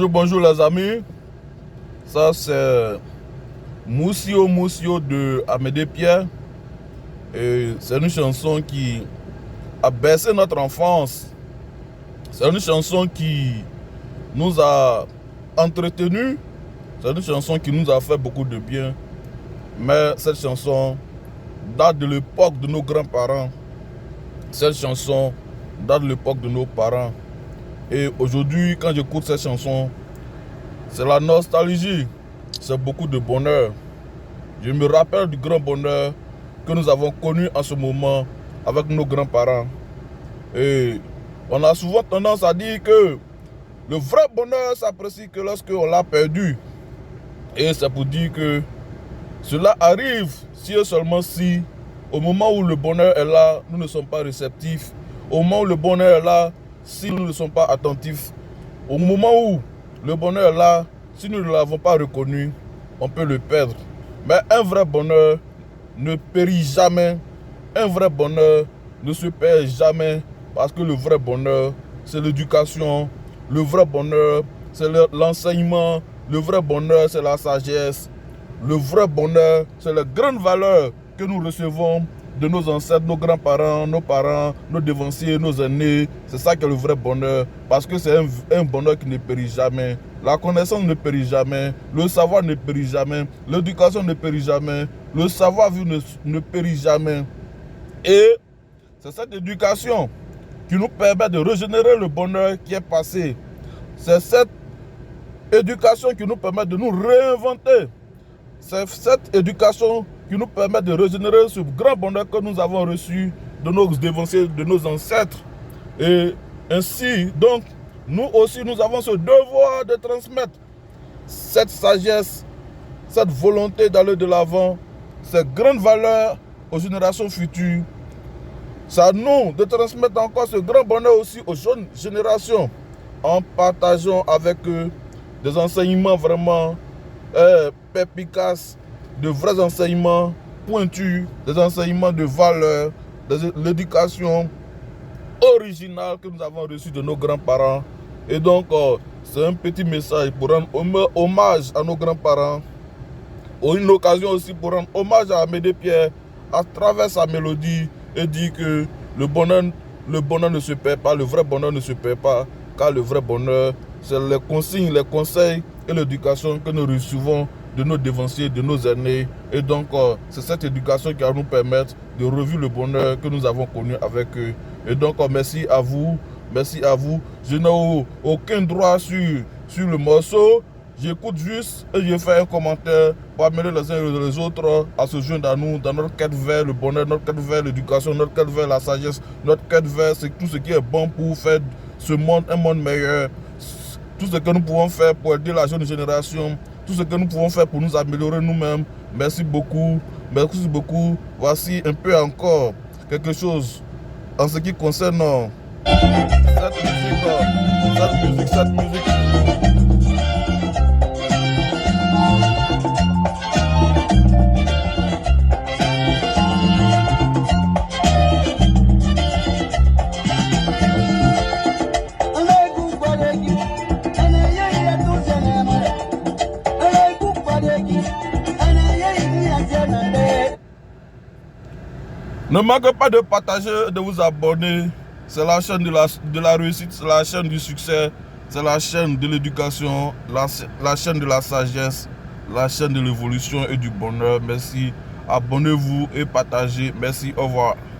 Bonjour les amis, ça c'est Moussio de Amédée Pierre et c'est une chanson qui a bercé notre enfance, c'est une chanson qui nous a entretenus, c'est une chanson qui nous a fait beaucoup de bien, mais cette chanson date de l'époque de nos grands-parents, cette chanson date de l'époque de nos parents. Et aujourd'hui, quand j'écoute cette chanson, c'est la nostalgie, c'est beaucoup de bonheur. Je me rappelle du grand bonheur que nous avons connu en ce moment avec nos grands-parents. Et on a souvent tendance à dire que le vrai bonheur s'apprécie que lorsqu'on l'a perdu. Et c'est pour dire que cela arrive si et seulement si, au moment où le bonheur est là, nous ne sommes pas réceptifs. Au moment où le bonheur est là, si nous ne sommes pas attentifs, au moment où le bonheur est là, si nous ne l'avons pas reconnu, on peut le perdre. Mais un vrai bonheur ne périt jamais. Un vrai bonheur ne se perd jamais. Parce que le vrai bonheur, c'est l'éducation. Le vrai bonheur, c'est l'enseignement. Le vrai bonheur, c'est la sagesse. Le vrai bonheur, c'est les grandes valeurs que nous recevons de nos ancêtres, nos grands-parents, nos parents, nos devanciers, nos aînés. C'est ça qui est le vrai bonheur. Parce que c'est un bonheur qui ne périt jamais. La connaissance ne périt jamais. Le savoir ne périt jamais. L'éducation ne périt jamais. Le savoir-vivre ne périt jamais. Et c'est cette éducation qui nous permet de régénérer le bonheur qui est passé. C'est cette éducation qui nous permet de nous réinventer. C'est cette éducation qui nous permet de régénérer ce grand bonheur que nous avons reçu de nos devanciers, de nos ancêtres. Et ainsi, donc, nous aussi, nous avons ce devoir de transmettre cette sagesse, cette volonté d'aller de l'avant, ces grandes valeurs aux générations futures. C'est à nous de transmettre encore ce grand bonheur aussi aux jeunes générations en partageant avec eux des enseignements vraiment perspicaces, de vrais enseignements pointus, des enseignements de valeur, de l'éducation originale que nous avons reçue de nos grands-parents. Et donc, c'est un petit message pour rendre hommage à nos grands-parents, une occasion aussi pour rendre hommage à Amédée Pierre à travers sa mélodie et dire que le bonheur ne se perd pas, le vrai bonheur ne se perd pas, car le vrai bonheur, c'est les consignes, les conseils et l'éducation que nous recevons de nos devanciers, de nos aînés. Et donc, c'est cette éducation qui va nous permettre de revivre le bonheur que nous avons connu avec eux. Et donc, merci à vous. Merci à vous. Je n'ai aucun droit sur le morceau. J'écoute juste et je fais un commentaire pour amener les uns et les autres à se joindre à nous dans notre quête vers le bonheur, notre quête vers l'éducation, notre quête vers la sagesse, notre quête vers tout ce qui est bon pour faire ce monde un monde meilleur. Tout ce que nous pouvons faire pour aider la jeune génération, tout ce que nous pouvons faire pour nous améliorer nous-mêmes. Merci beaucoup. Merci beaucoup. Voici un peu encore quelque chose en ce qui concerne cette musique. Ne manquez pas de partager, de vous abonner. C'est la chaîne de la réussite, c'est la chaîne du succès, c'est la chaîne de l'éducation, la chaîne de la sagesse, la chaîne de l'évolution et du bonheur. Merci. Abonnez-vous et partagez. Merci. Au revoir.